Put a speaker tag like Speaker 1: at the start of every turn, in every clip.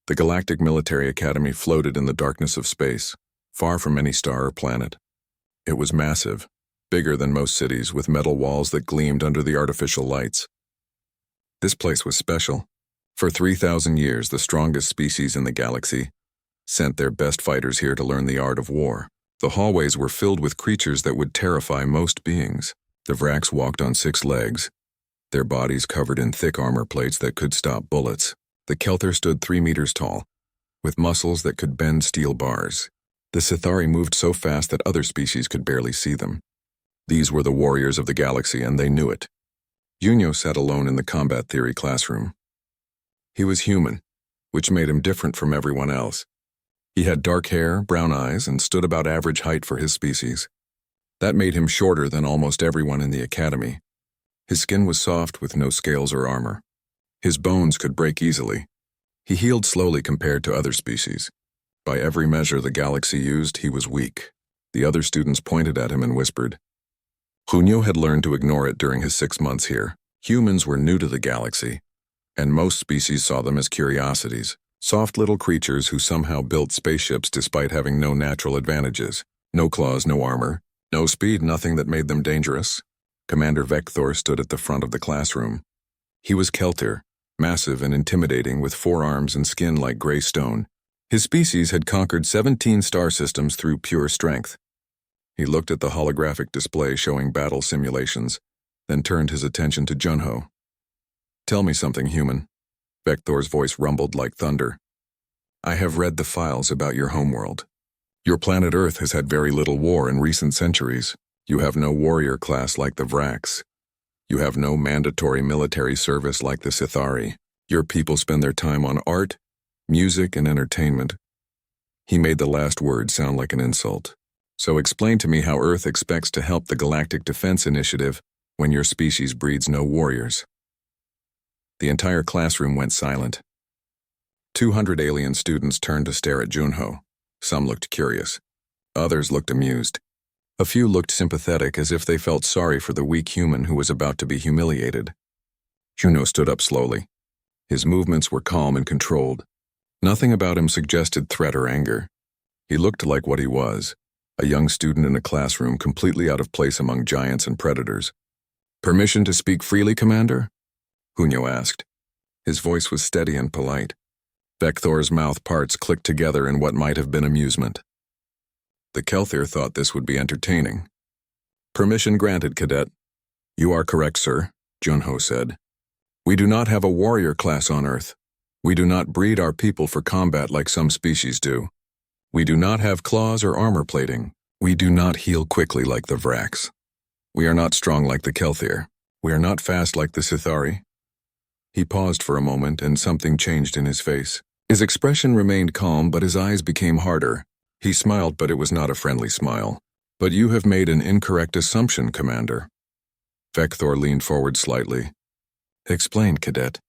Speaker 1: The Galactic Military Academy floated in the darkness of space, far from any star or planet. It was massive, bigger than most cities, with metal walls that gleamed under the artificial lights. This place was special. For 3,000 years, the strongest species in the galaxy sent their best fighters here to learn the art of war. The hallways were filled with creatures that would terrify most beings. The Vraks walked on 6 legs, their bodies covered in thick armor plates that could stop bullets. The Kelthir stood 3 meters tall, with muscles that could bend steel bars. The Sithari moved so fast that other species could barely see them. These were the warriors of the galaxy, and they knew it. Junio sat alone in the combat theory classroom. He was human, which made him different from everyone else. He had dark hair, brown eyes, and stood about average height for his species. That made him shorter than almost everyone in the academy. His skin was soft with no scales or armor. His bones could break easily. He healed slowly compared to other species. By every measure the galaxy used, he was weak. The other students pointed at him and whispered. Junio had learned to ignore it during his 6 months here. Humans were new to the galaxy, and most species saw them as curiosities. Soft little creatures who somehow built spaceships despite having no natural advantages. No claws, no armor, no speed, nothing that made them dangerous. Commander Vector stood at the front of the classroom. He was Kelthir, massive and intimidating with 4 arms and skin like gray stone. His species had conquered 17 star systems through pure strength. He looked at the holographic display showing battle simulations, then turned his attention to Junho. Tell me something, human. Vector's voice rumbled like thunder. I have read the files about your homeworld. Your planet Earth has had very little war in recent centuries. You have no warrior class like the Vraks. You have no mandatory military service like the Sithari. Your people spend their time on art, music, and entertainment. He made the last word sound like an insult. So explain to me how Earth expects to help the Galactic Defense Initiative when your species breeds no warriors. The entire classroom went silent. 200 alien students turned to stare at Junho. Some looked curious. Others looked amused. A few looked sympathetic, as if they felt sorry for the weak human who was about to be humiliated. Junho stood up slowly. His movements were calm and controlled. Nothing about him suggested threat or anger. He looked like what he was, a young student in a classroom completely out of place among giants and predators. Permission to speak freely, Commander? Junho asked. His voice was steady and polite. Vector's mouth parts clicked together in what might have been amusement. The Kelthir thought this would be entertaining. Permission granted, Cadet. You are correct, sir, Junho said. We do not have a warrior class on Earth. We do not breed our people for combat like some species do. We do not have claws or armor plating. We do not heal quickly like the Vraks. We are not strong like the Kelthir. We are not fast like the Sithari. He paused for a moment, and something changed in his face. His expression remained calm, but his eyes became harder. He smiled, but it was not a friendly smile. But you have made an incorrect assumption, Commander. Vector leaned forward slightly. Explain, Cadet.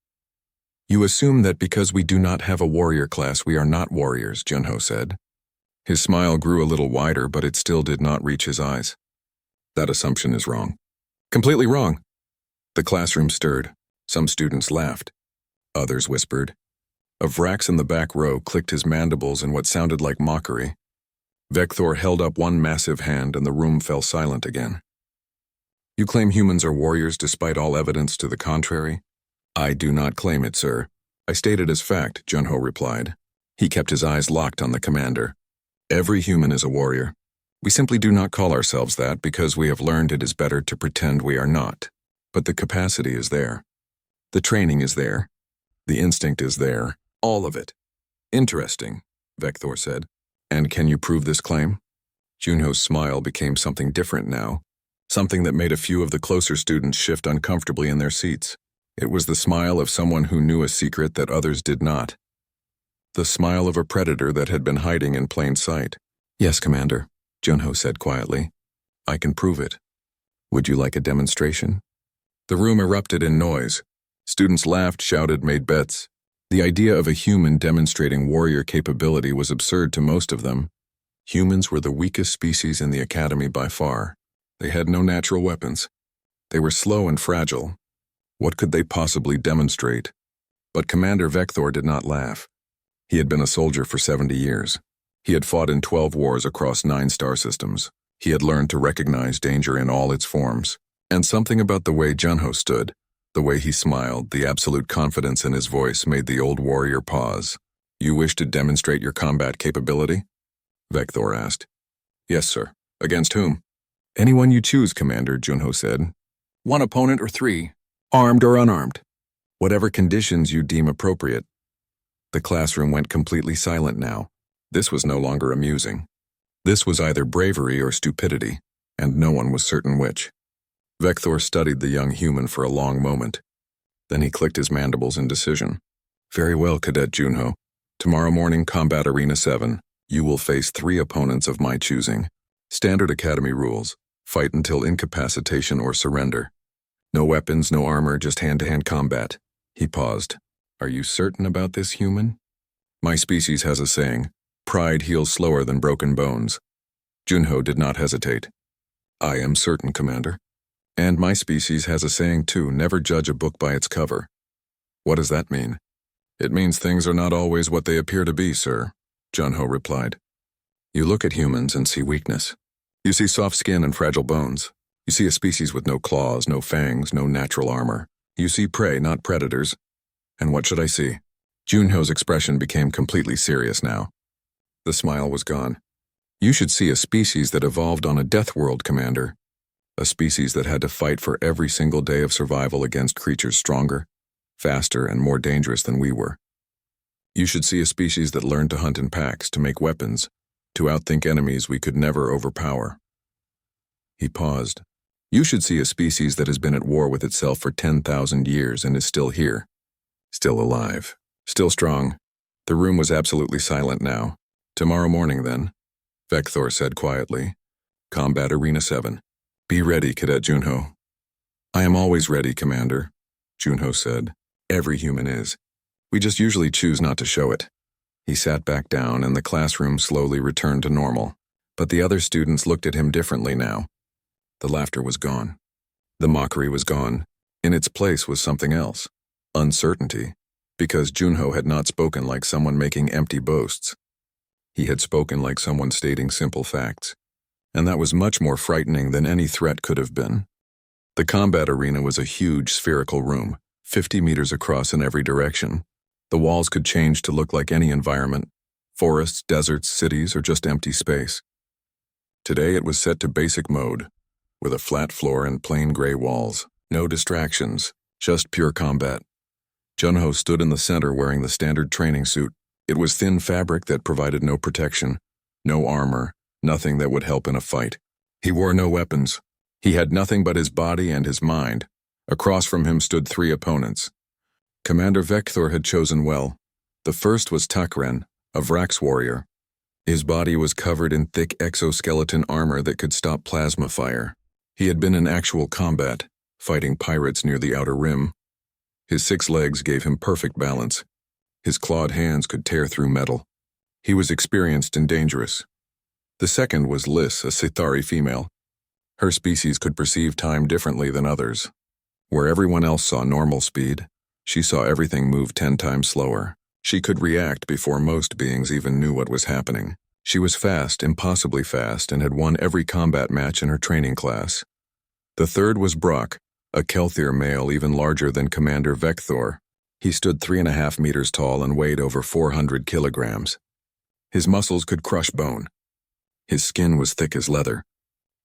Speaker 1: You assume that because we do not have a warrior class, we are not warriors, Junho said. His smile grew a little wider, but it still did not reach his eyes. That assumption is wrong. Completely wrong. The classroom stirred. Some students laughed. Others whispered. A Vrax in the back row clicked his mandibles in what sounded like mockery. Vector held up one massive hand, and the room fell silent again. You claim humans are warriors despite all evidence to the contrary? I do not claim it, sir. I state it as fact, Junho replied. He kept his eyes locked on the commander. Every human is a warrior. We simply do not call ourselves that because we have learned it is better to pretend we are not. But the capacity is there. The training is there. The instinct is there. All of it. Interesting, Vector said. And can you prove this claim? Junho's smile became something different now, something that made a few of the closer students shift uncomfortably in their seats. It was the smile of someone who knew a secret that others did not. The smile of a predator that had been hiding in plain sight. Yes, Commander, Junho said quietly. I can prove it. Would you like a demonstration? The room erupted in noise. Students laughed, shouted, made bets. The idea of a human demonstrating warrior capability was absurd to most of them. Humans were the weakest species in the academy by far. They had no natural weapons. They were slow and fragile. What could they possibly demonstrate? But Commander Vector did not laugh. He had been a soldier for 70 years. He had fought in 12 wars across 9 star systems. He had learned to recognize danger in all its forms. And something about the way Junho stood, the way he smiled, the absolute confidence in his voice made the old warrior pause. "You wish to demonstrate your combat capability?" Vector asked. "Yes, sir. Against whom?" "Anyone you choose, Commander," Junho said. "1 opponent or 3, armed or unarmed. Whatever conditions you deem appropriate." The classroom went completely silent now. This was no longer amusing. This was either bravery or stupidity, and no one was certain which. Vector studied the young human for a long moment. Then he clicked his mandibles in decision. "Very well, Cadet Junho. Tomorrow morning, Combat Arena 7. You will face 3 opponents of my choosing. Standard Academy rules. Fight until incapacitation or surrender. No weapons, no armor, just hand-to-hand combat." He paused. "Are you certain about this, human?" "My species has a saying. Pride heals slower than broken bones." Junho did not hesitate. "I am certain, Commander. And my species has a saying too, never judge a book by its cover." "What does that mean?" "It means things are not always what they appear to be, sir," Junho replied. "You look at humans and see weakness. You see soft skin and fragile bones. You see a species with no claws, no fangs, no natural armor. You see prey, not predators. And what should I see?" Junho's expression became completely serious now. The smile was gone. "You should see a species that evolved on a death world, Commander. A species that had to fight for every single day of survival against creatures stronger, faster, and more dangerous than we were. You should see a species that learned to hunt in packs, to make weapons, to outthink enemies we could never overpower." He paused. "You should see a species that has been at war with itself for 10,000 years and is still here. Still alive. Still strong." The room was absolutely silent now. "Tomorrow morning, then," Vector said quietly. "Combat Arena 7. Be ready, Cadet Junho." "I am always ready, Commander," Junho said. "Every human is. We just usually choose not to show it." He sat back down and the classroom slowly returned to normal. But the other students looked at him differently now. The laughter was gone. The mockery was gone. In its place was something else. Uncertainty. Because Junho had not spoken like someone making empty boasts. He had spoken like someone stating simple facts. And that was much more frightening than any threat could have been. The combat arena was a huge spherical room, 50 meters across in every direction. The walls could change to look like any environment, forests, deserts, cities, or just empty space. Today it was set to basic mode, with a flat floor and plain gray walls. No distractions, just pure combat. Junho stood in the center wearing the standard training suit. It was thin fabric that provided no protection, no armor, nothing that would help in a fight. He wore no weapons. He had nothing but his body and his mind. Across from him stood 3 opponents. Commander Vector had chosen well. The first was Takren, a Vrax warrior. His body was covered in thick exoskeleton armor that could stop plasma fire. He had been in actual combat, fighting pirates near the Outer Rim. His 6 legs gave him perfect balance. His clawed hands could tear through metal. He was experienced and dangerous. The second was Liz, a Sithari female. Her species could perceive time differently than others. Where everyone else saw normal speed, she saw everything move 10 times slower. She could react before most beings even knew what was happening. She was fast, impossibly fast, and had won every combat match in her training class. The third was Brock, a Kelthir male even larger than Commander Vector. He stood 3.5 meters tall and weighed over 400 kilograms. His muscles could crush bone. His skin was thick as leather.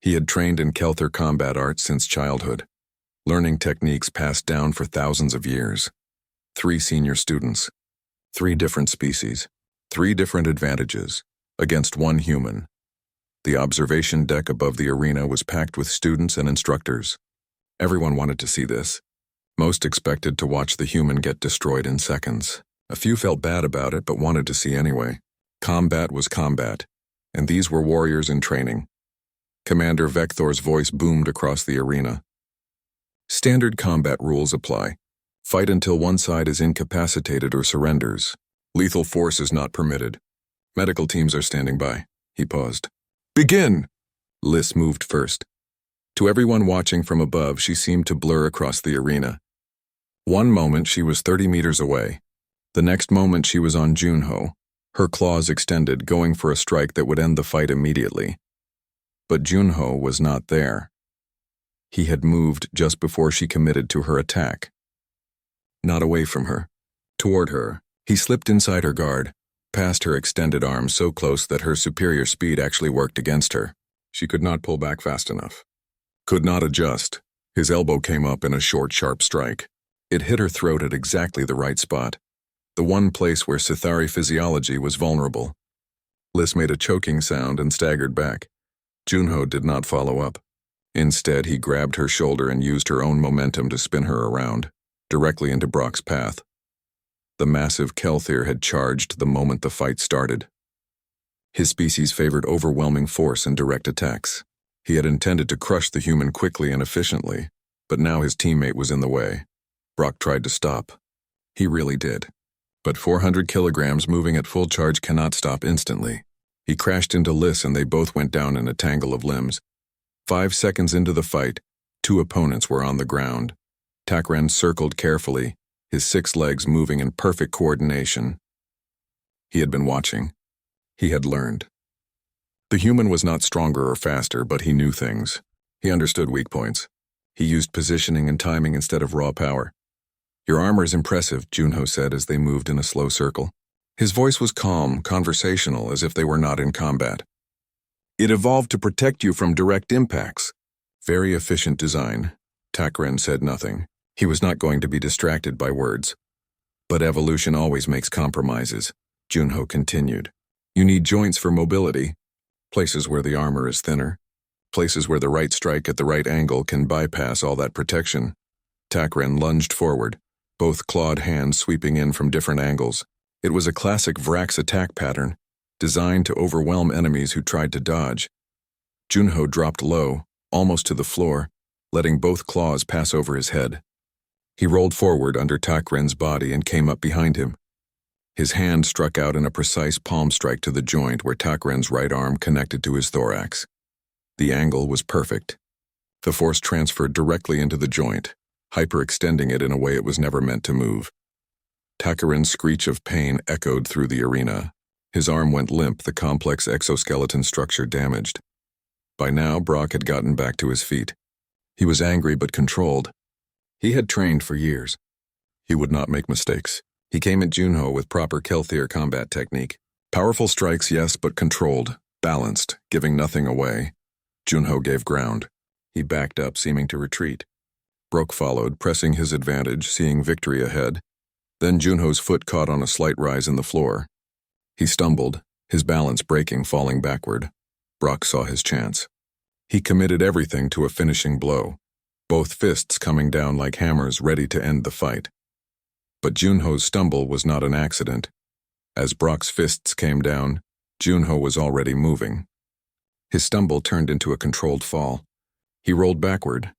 Speaker 1: He had trained in Kelthir combat arts since childhood, learning techniques passed down for thousands of years. 3 senior students, 3 different species, 3 different advantages, against 1 human. The observation deck above the arena was packed with students and instructors. Everyone wanted to see this. Most expected to watch the human get destroyed in seconds. A few felt bad about it but wanted to see anyway. Combat was combat, and these were warriors in training. Commander Vector's voice boomed across the arena. Standard combat rules apply. Fight until one side is incapacitated or surrenders. Lethal force is not permitted. Medical teams are standing by. He paused. Begin! Liz moved first. To everyone watching from above, she seemed to blur across the arena. One moment she was 30 meters away. The next moment she was on Junho, her claws extended, going for a strike that would end the fight immediately. But Junho was not there. He had moved just before she committed to her attack. Not away from her. Toward her, he slipped inside her guard, past her extended arms so close that her superior speed actually worked against her. She could not pull back fast enough. Could not adjust. His elbow came up in a short, sharp strike. It hit her throat at exactly the right spot, the one place where Sithari physiology was vulnerable. Liz made a choking sound and staggered back. Junho did not follow up. Instead, he grabbed her shoulder and used her own momentum to spin her around, directly into Brock's path. The massive Kelthir had charged the moment the fight started. His species favored overwhelming force and direct attacks. He had intended to crush the human quickly and efficiently, but now his teammate was in the way. Brock tried to stop. He really did. But 400 kilograms moving at full charge cannot stop instantly. He crashed into Liz and they both went down in a tangle of limbs. 5 seconds into the fight, 2 opponents were on the ground. Takren circled carefully, his 6 legs moving in perfect coordination. He had been watching. He had learned. The human was not stronger or faster, but he knew things. He understood weak points. He used positioning and timing instead of raw power. "Your armor is impressive," Junho said as they moved in a slow circle. His voice was calm, conversational, as if they were not in combat. "It evolved to protect you from direct impacts." "Very efficient design." Takren said nothing. He was not going to be distracted by words. "But evolution always makes compromises," Junho continued. "You need joints for mobility, places where the armor is thinner, places where the right strike at the right angle can bypass all that protection." Takren lunged forward, both clawed hands sweeping in from different angles. It was a classic Vrax attack pattern, designed to overwhelm enemies who tried to dodge. Junho dropped low, almost to the floor, letting both claws pass over his head. He rolled forward under Takren's body and came up behind him. His hand struck out in a precise palm strike to the joint where Takren's right arm connected to his thorax. The angle was perfect. The force transferred directly into the joint, hyperextending it in a way it was never meant to move. Takren's screech of pain echoed through the arena. His arm went limp, the complex exoskeleton structure damaged. By now, Brock had gotten back to his feet. He was angry but controlled. He had trained for years. He would not make mistakes. He came at Junho with proper Kelthir combat technique. Powerful strikes, yes, but controlled, balanced, giving nothing away. Junho gave ground. He backed up, seeming to retreat. Brock followed, pressing his advantage, seeing victory ahead. Then Junho's foot caught on a slight rise in the floor. He stumbled, his balance breaking, falling backward. Brock saw his chance. He committed everything to a finishing blow, both fists coming down like hammers ready to end the fight. But Junho's stumble was not an accident. As Brock's fists came down, Junho was already moving. His stumble turned into a controlled fall. He rolled backward,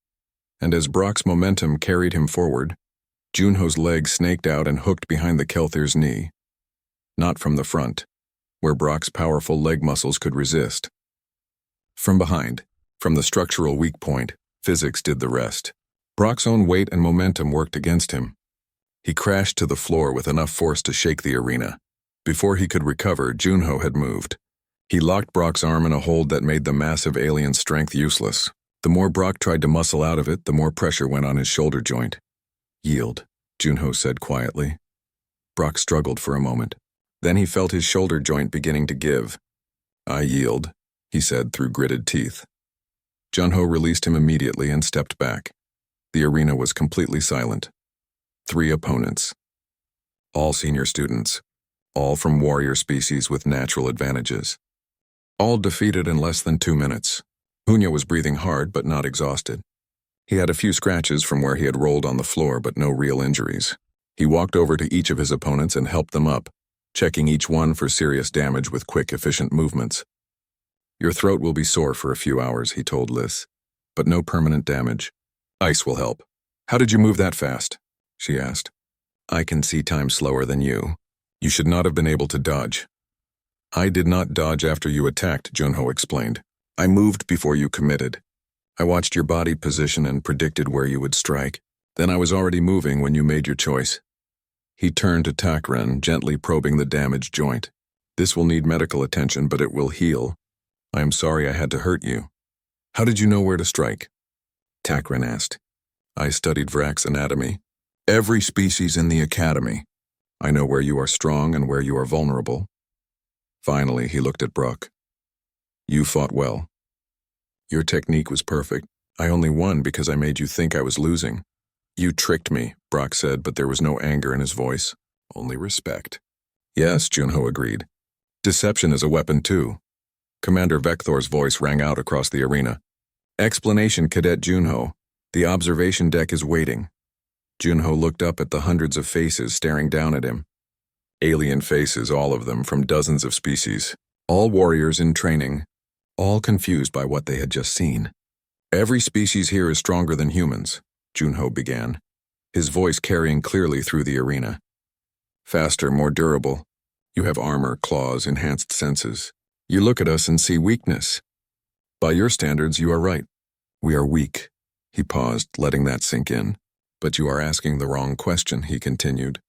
Speaker 1: and as Brock's momentum carried him forward, Junho's leg snaked out and hooked behind the Kelthir's knee. Not from the front, where Brock's powerful leg muscles could resist. From behind, from the structural weak point, physics did the rest. Brock's own weight and momentum worked against him. He crashed to the floor with enough force to shake the arena. Before he could recover, Junho had moved. He locked Brock's arm in a hold that made the massive alien strength useless. The more Brock tried to muscle out of it, the more pressure went on his shoulder joint. "Yield," Junho said quietly. Brock struggled for a moment. Then he felt his shoulder joint beginning to give. "I yield," he said through gritted teeth. Junho released him immediately and stepped back. The arena was completely silent. 3 opponents. All senior students. All from warrior species with natural advantages. All defeated in less than 2 minutes. Hunya was breathing hard but not exhausted. He had a few scratches from where he had rolled on the floor but no real injuries. He walked over to each of his opponents and helped them up, checking each one for serious damage with quick, efficient movements. "Your throat will be sore for a few hours," he told Liz, "but no permanent damage. Ice will help." "How did you move that fast?" she asked. "I can see time slower than you. You should not have been able to dodge." "I did not dodge after you attacked," Junho explained. "I moved before you committed. I watched your body position and predicted where you would strike. Then I was already moving when you made your choice." He turned to Takren, gently probing the damaged joint. This will need medical attention, but it will heal. I am sorry I had to hurt you. How did you know where to strike? Takren asked. I studied Vrak's anatomy. Every species in the academy. I know where you are strong and where you are vulnerable. Finally, he looked at Brock. You fought well. Your technique was perfect. I only won because I made you think I was losing. You tricked me, Brock said, but there was no anger in his voice, only respect. Yes, Junho agreed. Deception is a weapon too. Commander Vekthor's voice rang out across the arena. Explanation, Cadet Junho. The observation deck is waiting. Junho looked up at the hundreds of faces staring down at him. Alien faces, all of them, from dozens of species. All warriors in training. All confused by what they had just seen. Every species here is stronger than humans, Junho began, his voice carrying clearly through the arena. Faster, more durable. You have armor, claws, enhanced senses. You look at us and see weakness. By your standards, you are right. We are weak. He paused, letting that sink in. But you are asking the wrong question, he continued.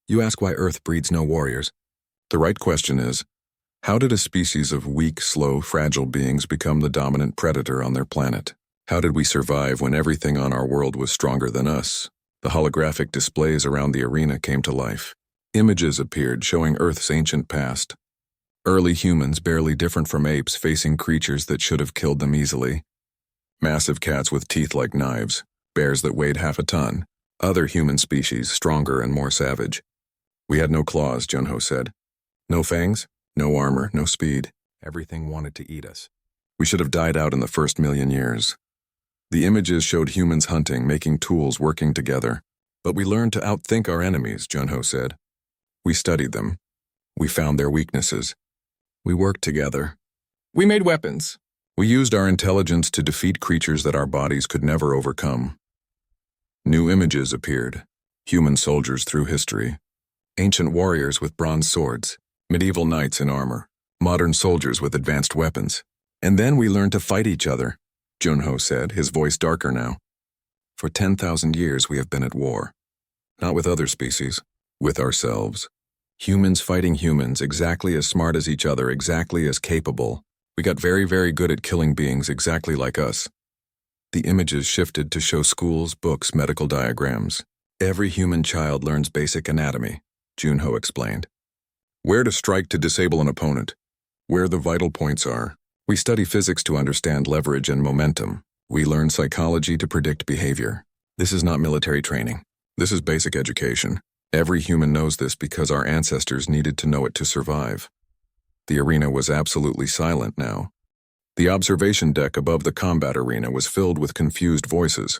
Speaker 1: You ask why Earth breeds no warriors. The right question is, how did a species of weak, slow, fragile beings become the dominant predator on their planet? How did we survive when everything on our world was stronger than us? The holographic displays around the arena came to life. Images appeared showing Earth's ancient past. Early humans barely different from apes facing creatures that should have killed them easily. Massive cats with teeth like knives, bears that weighed half a ton, other human species stronger and more savage. We had no claws, Junho said. No fangs, no armor, no speed. Everything wanted to eat us. We should have died out in the first 1,000,000 years. The images showed humans hunting, making tools, working together. But we learned to outthink our enemies, Junho said. We studied them. We found their weaknesses. We worked together. We made weapons. We used our intelligence to defeat creatures that our bodies could never overcome. New images appeared. Human soldiers through history. Ancient warriors with bronze swords. Medieval knights in armor. Modern soldiers with advanced weapons. And then we learned to fight each other, Junho said, his voice darker now. For 10,000 years we have been at war. Not with other species, with ourselves. Humans fighting humans, exactly as smart as each other, exactly as capable. We got very, very good at killing beings exactly like us. The images shifted to show schools, books, medical diagrams. Every human child learns basic anatomy, Junho explained. Where to strike to disable an opponent. Where the vital points are. We study physics to understand leverage and momentum. We learn psychology to predict behavior. This is not military training. This is basic education. Every human knows this because our ancestors needed to know it to survive. The arena was absolutely silent now. The observation deck above the combat arena was filled with confused voices.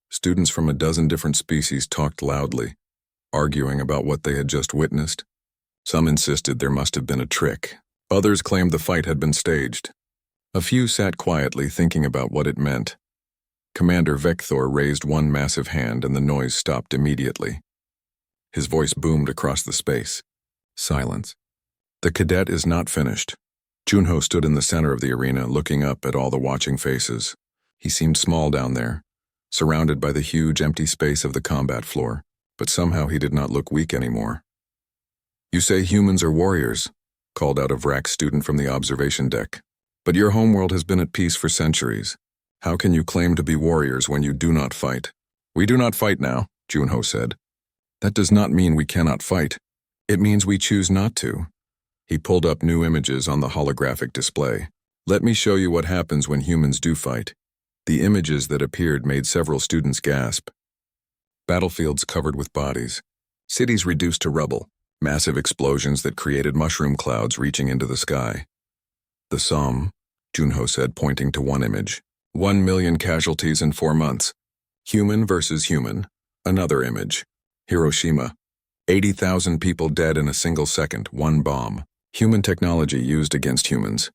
Speaker 1: Students from a dozen different species talked loudly, arguing about what they had just witnessed. Some insisted there must have been a trick. Others claimed the fight had been staged. A few sat quietly thinking about what it meant. Commander Vekthor raised one massive hand and the noise stopped immediately. His voice boomed across the space. Silence. The cadet is not finished. Junho stood in the center of the arena, looking up at all the watching faces. He seemed small down there, surrounded by the huge empty space of the combat floor, but somehow he did not look weak anymore. You say humans are warriors, called out a Vrak student from the observation deck. But your homeworld has been at peace for centuries. How can you claim to be warriors when you do not fight? We do not fight now, Junho said. That does not mean we cannot fight. It means we choose not to. He pulled up new images on the holographic display. Let me show you what happens when humans do fight. The images that appeared made several students gasp. Battlefields covered with bodies. Cities reduced to rubble. Massive explosions that created mushroom clouds reaching into the sky. The Somme, Junho said, pointing to one image. 1,000,000 casualties in 4 months. Human versus human. Another image. Hiroshima. 80,000 people dead in a single second, one bomb. Human technology used against humans.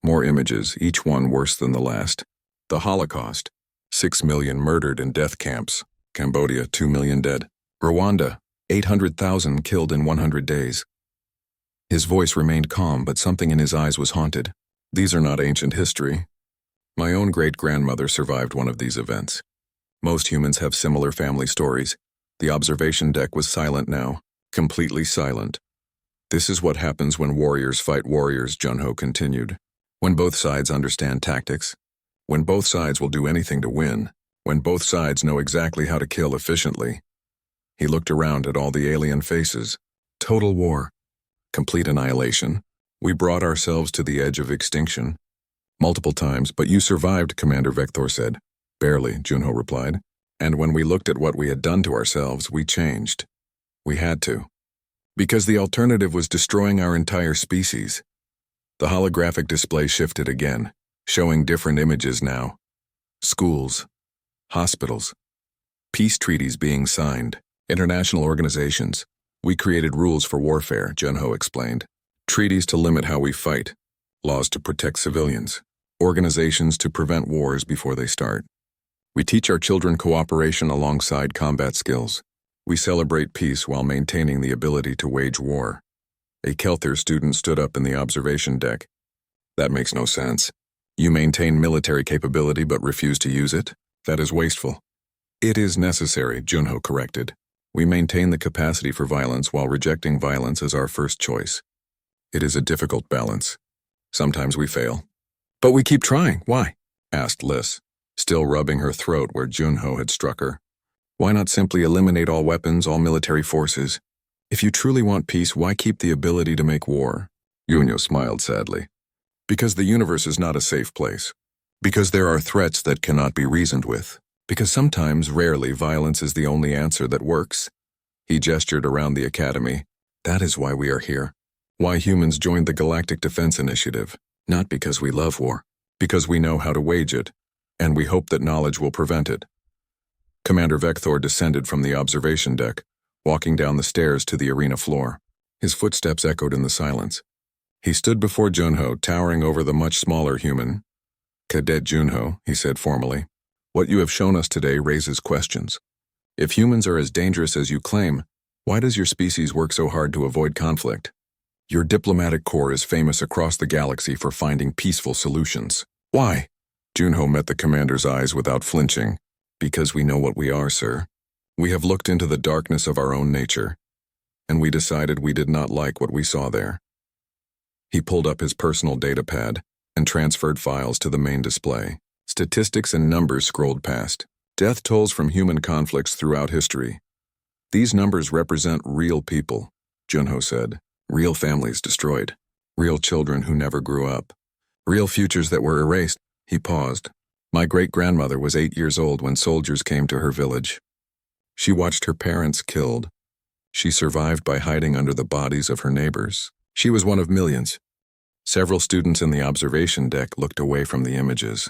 Speaker 1: More images, each one worse than the last. The Holocaust. 6 million murdered in death camps. Cambodia, 2 million dead. Rwanda, 800,000 killed in 100 days. His voice remained calm, but something in his eyes was haunted. These are not ancient history. My own great-grandmother survived one of these events. Most humans have similar family stories. The observation deck was silent now. completely silent. This is what happens when warriors fight warriors, Junho continued. When both sides understand tactics. When both sides will do anything to win. When both sides know exactly how to kill efficiently. He looked around at all the alien faces. Total war. Complete annihilation. We brought ourselves to the edge of extinction. Multiple times, but you survived, Commander Vector said. Barely, Junho replied. And when we looked at what we had done to ourselves, we changed. We had to. Because the alternative was destroying our entire species. The holographic display shifted again, showing different images now. Schools. Hospitals. Peace treaties being signed. International organizations. We created rules for warfare, Junho explained. Treaties to limit how we fight. Laws to protect civilians. Organizations to prevent wars before they start. We teach our children cooperation alongside combat skills. We celebrate peace while maintaining the ability to wage war. A Kelthir student stood up in the observation deck. That makes no sense. You maintain military capability but refuse to use it? That is wasteful. It is necessary, Junho corrected. We maintain the capacity for violence while rejecting violence as our first choice. It is a difficult balance. Sometimes we fail. But we keep trying. Why? Asked Liz, still rubbing her throat where Junho had struck her. Why not simply eliminate all weapons, all military forces? If you truly want peace, why keep the ability to make war? Junho smiled sadly. Because the universe is not a safe place. Because there are threats that cannot be reasoned with. Because sometimes, rarely, violence is the only answer that works. He gestured around the academy. That is why we are here. Why humans joined the Galactic Defense Initiative. Not because we love war. Because we know how to wage it. And we hope that knowledge will prevent it. Commander Vector descended from the observation deck, walking down the stairs to the arena floor. His footsteps echoed in the silence. He stood before Junho, towering over the much smaller human. Cadet Junho, he said formally. What you have shown us today raises questions. If humans are as dangerous as you claim, why does your species work so hard to avoid conflict? Your diplomatic corps is famous across the galaxy for finding peaceful solutions. Why? Junho met the commander's eyes without flinching. Because we know what we are, sir. We have looked into the darkness of our own nature, and we decided we did not like what we saw there. He pulled up his personal data pad and transferred files to the main display. Statistics and numbers scrolled past. Death tolls from human conflicts throughout history. These numbers represent real people, Junho said. Real families destroyed. Real children who never grew up. Real futures that were erased. He paused. My great-grandmother was 8 years old when soldiers came to her village. She watched her parents killed. She survived by hiding under the bodies of her neighbors. She was one of millions. Several students in the observation deck looked away from the images.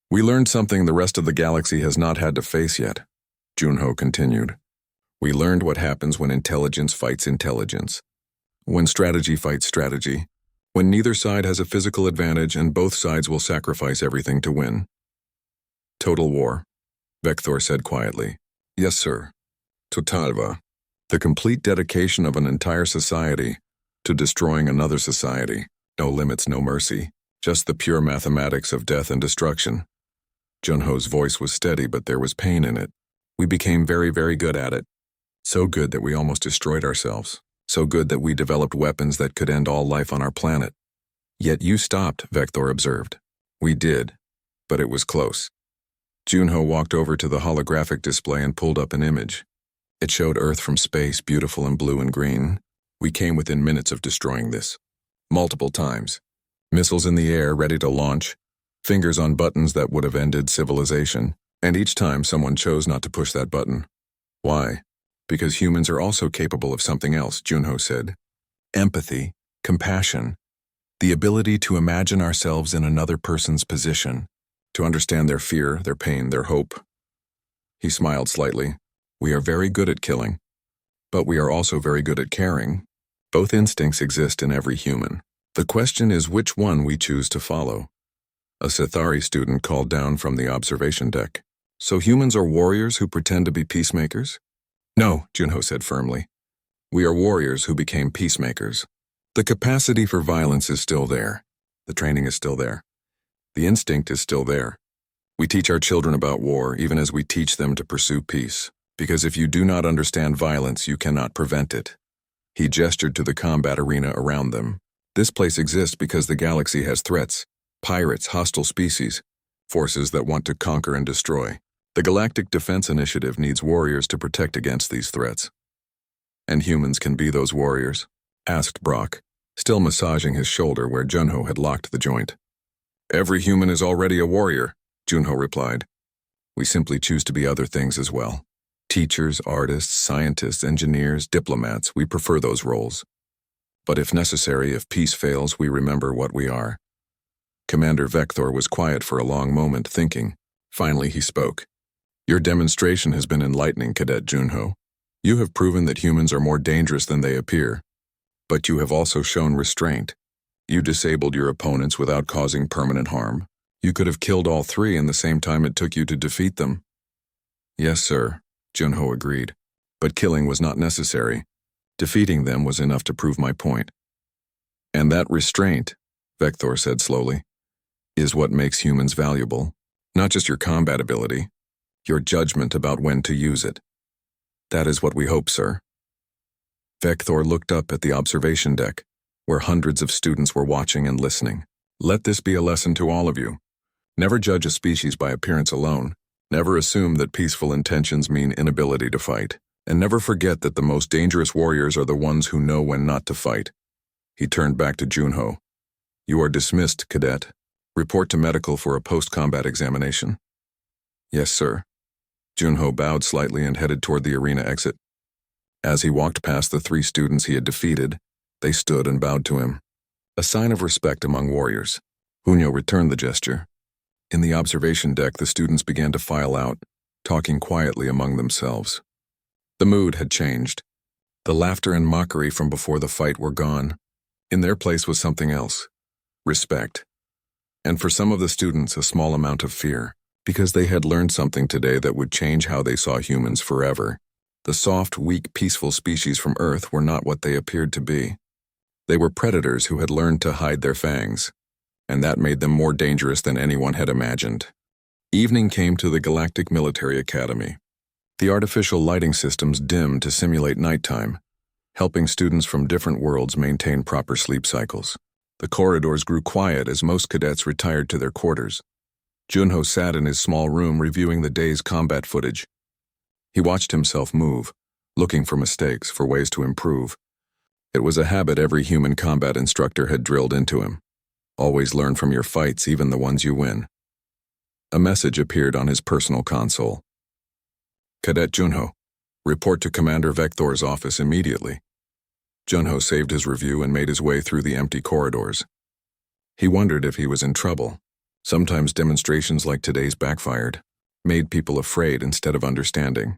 Speaker 1: We learned something the rest of the galaxy has not had to face yet, Junho continued. We learned what happens when intelligence fights intelligence. When strategy fights strategy. When neither side has a physical advantage and both sides will sacrifice everything to win. Total war, Vector said quietly. Yes, sir. Totalva. The complete dedication of an entire society to destroying another society. No limits, no mercy. Just the pure mathematics of death and destruction. Junho's voice was steady, but there was pain in it. We became very, very good at it. So good that we almost destroyed ourselves. So good that we developed weapons that could end all life on our planet. Yet you stopped, Vector observed. We did, but it was close. Junho walked over to the holographic display and pulled up an image. It showed Earth from space, beautiful and blue and green. We came within minutes of destroying this. Multiple times. Missiles in the air ready to launch. Fingers on buttons that would have ended civilization. And each time someone chose not to push that button. Why? Because humans are also capable of something else, Junho said. Empathy, compassion, the ability to imagine ourselves in another person's position, to understand their fear, their pain, their hope. He smiled slightly. We are very good at killing, but we are also very good at caring. Both instincts exist in every human. The question is which one we choose to follow. A Sithari student called down from the observation deck. So humans are warriors who pretend to be peacemakers? No, Junho said firmly. We are warriors who became peacemakers. The capacity for violence is still there. The training is still there. The instinct is still there. We teach our children about war even as we teach them to pursue peace. Because if you do not understand violence, you cannot prevent it. He gestured to the combat arena around them. This place exists because the galaxy has threats: pirates, hostile species, forces that want to conquer and destroy. The Galactic Defense Initiative needs warriors to protect against these threats. And humans can be those warriors? Asked Brock, still massaging his shoulder where Junho had locked the joint. Every human is already a warrior, Junho replied. We simply choose to be other things as well. Teachers, artists, scientists, engineers, diplomats, we prefer those roles. But if necessary, if peace fails, we remember what we are. Commander Vector was quiet for a long moment, thinking. Finally, he spoke. Your demonstration has been enlightening, Cadet Junho. You have proven that humans are more dangerous than they appear. But you have also shown restraint. You disabled your opponents without causing permanent harm. You could have killed all three in the same time it took you to defeat them. Yes, sir, Junho agreed. But killing was not necessary. Defeating them was enough to prove my point. And that restraint, Vector said slowly, is what makes humans valuable. Not just your combat ability, your judgment about when to use it. That is what we hope, sir. Vector looked up at the observation deck, where hundreds of students were watching and listening. Let this be a lesson to all of you. Never judge a species by appearance alone. Never assume that peaceful intentions mean inability to fight. And never forget that the most dangerous warriors are the ones who know when not to fight. He turned back to Junho. You are dismissed, Cadet. Report to medical for a post-combat examination. Yes, sir. Junho bowed slightly and headed toward the arena exit. As he walked past the three students he had defeated, they stood and bowed to him. A sign of respect among warriors. Junho returned the gesture. In the observation deck, the students began to file out, talking quietly among themselves. The mood had changed. The laughter and mockery from before the fight were gone. In their place was something else. Respect. And for some of the students, a small amount of fear, because they had learned something today that would change how they saw humans forever. The soft, weak, peaceful species from Earth were not what they appeared to be. They were predators who had learned to hide their fangs, and that made them more dangerous than anyone had imagined. Evening came to the Galactic Military Academy. The artificial lighting systems dimmed to simulate nighttime, helping students from different worlds maintain proper sleep cycles. The corridors grew quiet as most cadets retired to their quarters. Junho sat in his small room reviewing the day's combat footage. He watched himself move, looking for mistakes, for ways to improve. It was a habit every human combat instructor had drilled into him. Always learn from your fights, even the ones you win. A message appeared on his personal console. Cadet Junho, report to Commander Vector's office immediately. Junho saved his review and made his way through the empty corridors. He wondered if he was in trouble. Sometimes demonstrations like today's backfired, made people afraid instead of understanding.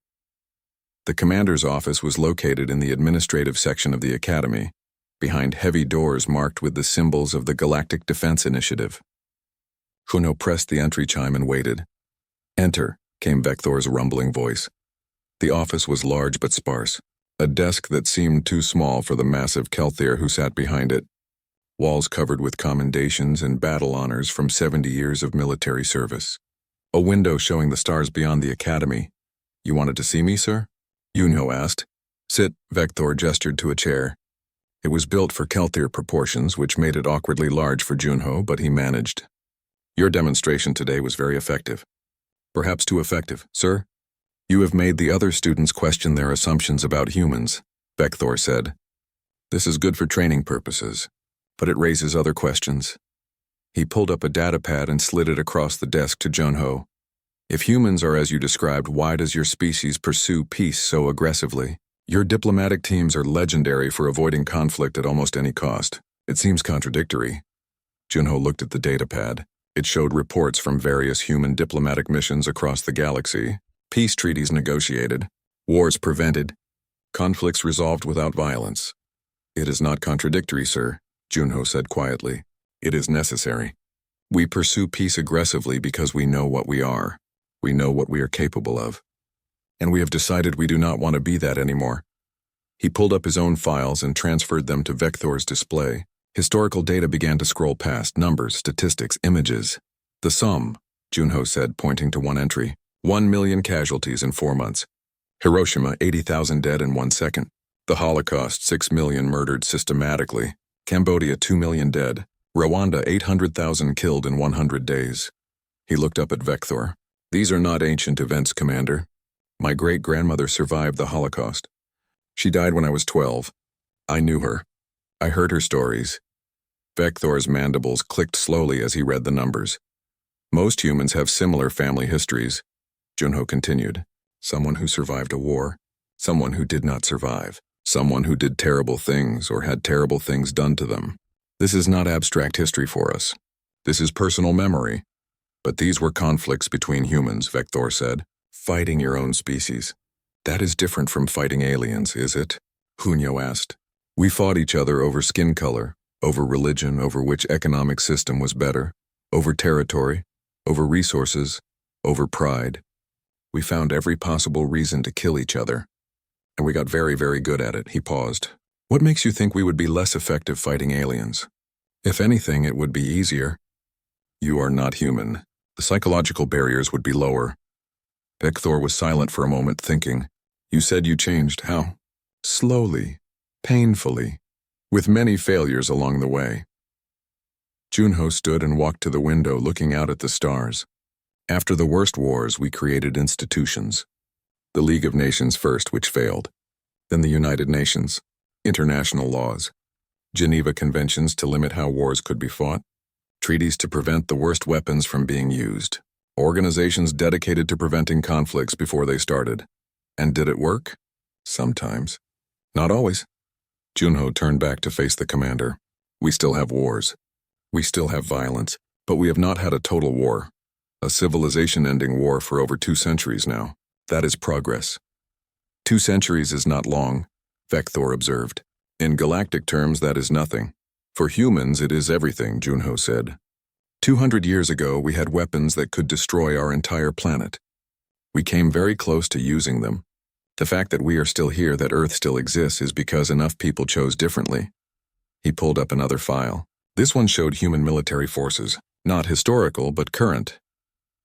Speaker 1: The commander's office was located in the administrative section of the academy, behind heavy doors marked with the symbols of the Galactic Defense Initiative. Junho pressed the entry chime and waited. Enter, came Vector's rumbling voice. The office was large but sparse, a desk that seemed too small for the massive Kelthier who sat behind it. Walls covered with commendations and battle honors from 70 years of military service. A window showing the stars beyond the academy. You wanted to see me, sir? Junho asked. Sit, Vector gestured to a chair. It was built for Kelthier proportions, which made it awkwardly large for Junho, but he managed. Your demonstration today was very effective. Perhaps too effective, sir? You have made the other students question their assumptions about humans, Vector said. This is good for training purposes, but it raises other questions. He pulled up a data pad and slid it across the desk to Junho. If humans are as you described, why does your species pursue peace so aggressively? Your diplomatic teams are legendary for avoiding conflict at almost any cost. It seems contradictory. Junho looked at the data pad. It showed reports from various human diplomatic missions across the galaxy. Peace treaties negotiated, wars prevented, conflicts resolved without violence. It is not contradictory, sir, Junho said quietly. It is necessary. We pursue peace aggressively because we know what we are. We know what we are capable of. And we have decided we do not want to be that anymore. He pulled up his own files and transferred them to Vector's display. Historical data began to scroll past, numbers, statistics, images. The sum, Junho said, pointing to one entry. 1 million casualties in 4 months. Hiroshima, 80,000 dead in 1 second. The Holocaust, 6 million murdered systematically. Cambodia, 2 million dead. Rwanda, 800,000 killed in 100 days. He looked up at Vector. These are not ancient events, Commander. My great-grandmother survived the Holocaust. She died when I was 12. I knew her. I heard her stories. Vector's mandibles clicked slowly as he read the numbers. Most humans have similar family histories. Junho continued. Someone who survived a war. Someone who did not survive. Someone who did terrible things or had terrible things done to them. This is not abstract history for us. This is personal memory. But these were conflicts between humans, Vector said. Fighting your own species. That is different from fighting aliens, is it? Junho asked. We fought each other over skin color, over religion, over which economic system was better, over territory, over resources, over pride. We found every possible reason to kill each other. And we got very, very good at it. He paused. What makes you think we would be less effective fighting aliens? If anything, it would be easier. You are not human. The psychological barriers would be lower. Vector was silent for a moment, thinking. You said you changed. How? Slowly, painfully, with many failures along the way. Junho stood and walked to the window, looking out at the stars. After the worst wars, we created institutions. The League of Nations first, which failed. Then the United Nations. International laws. Geneva Conventions to limit how wars could be fought. Treaties to prevent the worst weapons from being used. Organizations dedicated to preventing conflicts before they started. And did it work? Sometimes. Not always. Junho turned back to face the commander. We still have wars. We still have violence, but we have not had a total war. A civilization-ending war for over 2 centuries now. That is progress. 2 centuries is not long, Vector observed. In galactic terms, that is nothing. For humans, it is everything, Junho said. 200 years ago, we had weapons that could destroy our entire planet. We came very close to using them. The fact that we are still here, that Earth still exists, is because enough people chose differently. He pulled up another file. This one showed human military forces, not historical, but current.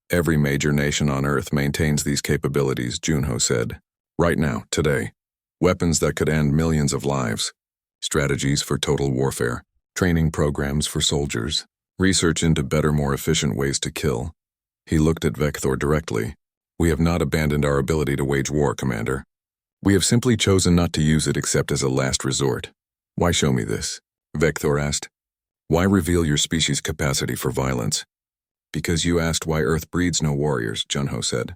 Speaker 1: Every major nation on Earth maintains these capabilities, Junho said. Right now, today. Weapons that could end millions of lives. Strategies for total warfare. Training programs for soldiers. Research into better, more efficient ways to kill. He looked at Vector directly. We have not abandoned our ability to wage war, Commander. We have simply chosen not to use it except as a last resort. Why show me this? Vector asked. Why reveal your species' capacity for violence? Because you asked why Earth breeds no warriors, Junho said.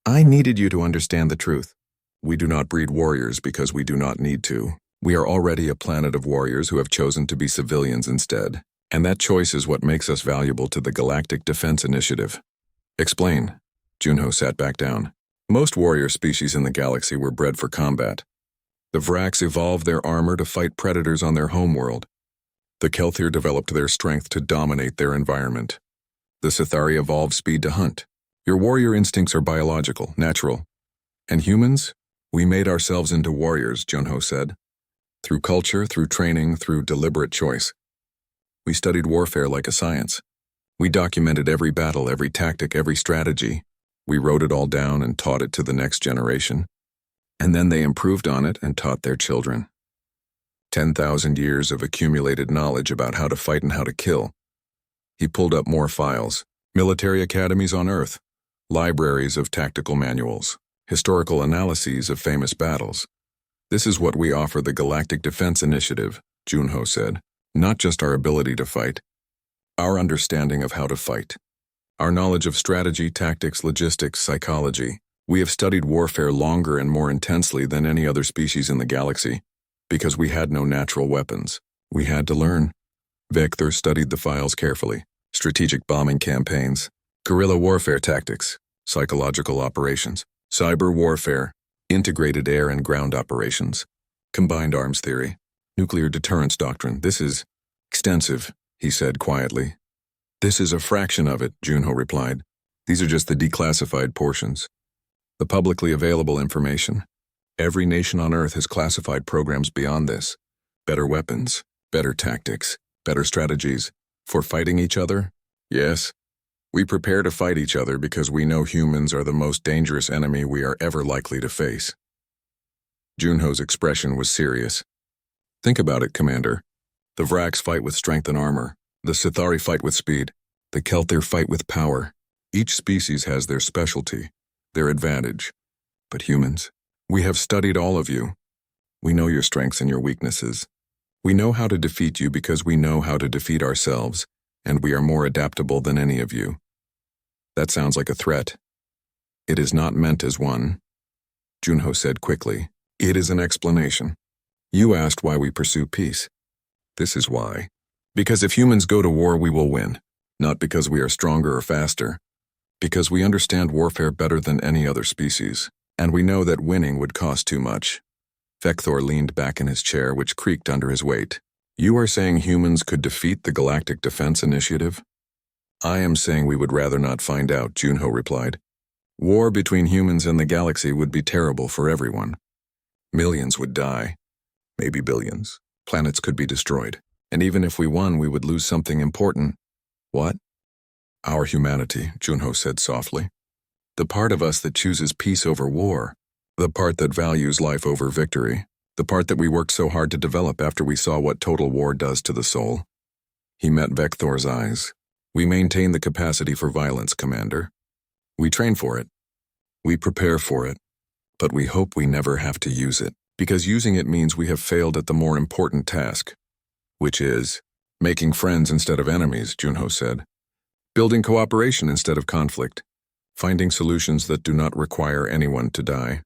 Speaker 1: I needed you to understand the truth. We do not breed warriors because we do not need to. We are already a planet of warriors who have chosen to be civilians instead. And that choice is what makes us valuable to the Galactic Defense Initiative. Explain. Junho sat back down. Most warrior species in the galaxy were bred for combat. The Vraks evolved their armor to fight predators on their homeworld. The Kelthir developed their strength to dominate their environment. The Sithari evolved speed to hunt. Your warrior instincts are biological, natural. And humans? We made ourselves into warriors, Junho said. Through culture, through training, through deliberate choice. We studied warfare like a science. We documented every battle, every tactic, every strategy. We wrote it all down and taught it to the next generation. And then they improved on it and taught their children. 10,000 years of accumulated knowledge about how to fight and how to kill. He pulled up more files. Military academies on Earth. Libraries of tactical manuals. Historical analyses of famous battles. This is what we offer the Galactic Defense Initiative, Junho said. Not just our ability to fight. Our understanding of how to fight. Our knowledge of strategy, tactics, logistics, psychology. We have studied warfare longer and more intensely than any other species in the galaxy, because we had no natural weapons. We had to learn. Vector studied the files carefully. Strategic bombing campaigns, guerrilla warfare tactics, psychological operations, cyber warfare, integrated air and ground operations, combined arms theory, nuclear deterrence doctrine. This is extensive, he said quietly. This is a fraction of it, Junho replied. These are just the declassified portions. The publicly available information. Every nation on Earth has classified programs beyond this. Better weapons, better tactics, better strategies. For fighting each other? Yes. We prepare to fight each other because we know humans are the most dangerous enemy we are ever likely to face. Junho's expression was serious. Think about it, Commander. The Vraks fight with strength and armor. The Sithari fight with speed. The Kelthir fight with power. Each species has their specialty, their advantage. But humans, we have studied all of you. We know your strengths and your weaknesses. We know how to defeat you because we know how to defeat ourselves, and we are more adaptable than any of you. That sounds like a threat. It is not meant as one, Junho said quickly. It is an explanation. You asked why we pursue peace. This is why. Because if humans go to war, we will win. Not because we are stronger or faster. Because we understand warfare better than any other species, and we know that winning would cost too much. Vector leaned back in his chair, which creaked under his weight. You are saying humans could defeat the Galactic Defense Initiative? I am saying we would rather not find out, Junho replied. War between humans and the galaxy would be terrible for everyone. Millions would die. Maybe billions. Planets could be destroyed. And even if we won, we would lose something important. What? Our humanity, Junho said softly. The part of us that chooses peace over war. The part that values life over victory. The part that we worked so hard to develop after we saw what total war does to the soul. He met Vector's eyes. We maintain the capacity for violence, Commander. We train for it. We prepare for it. But we hope we never have to use it, because using it means we have failed at the more important task, which is making friends instead of enemies, Junho said. Building cooperation instead of conflict. Finding solutions that do not require anyone to die.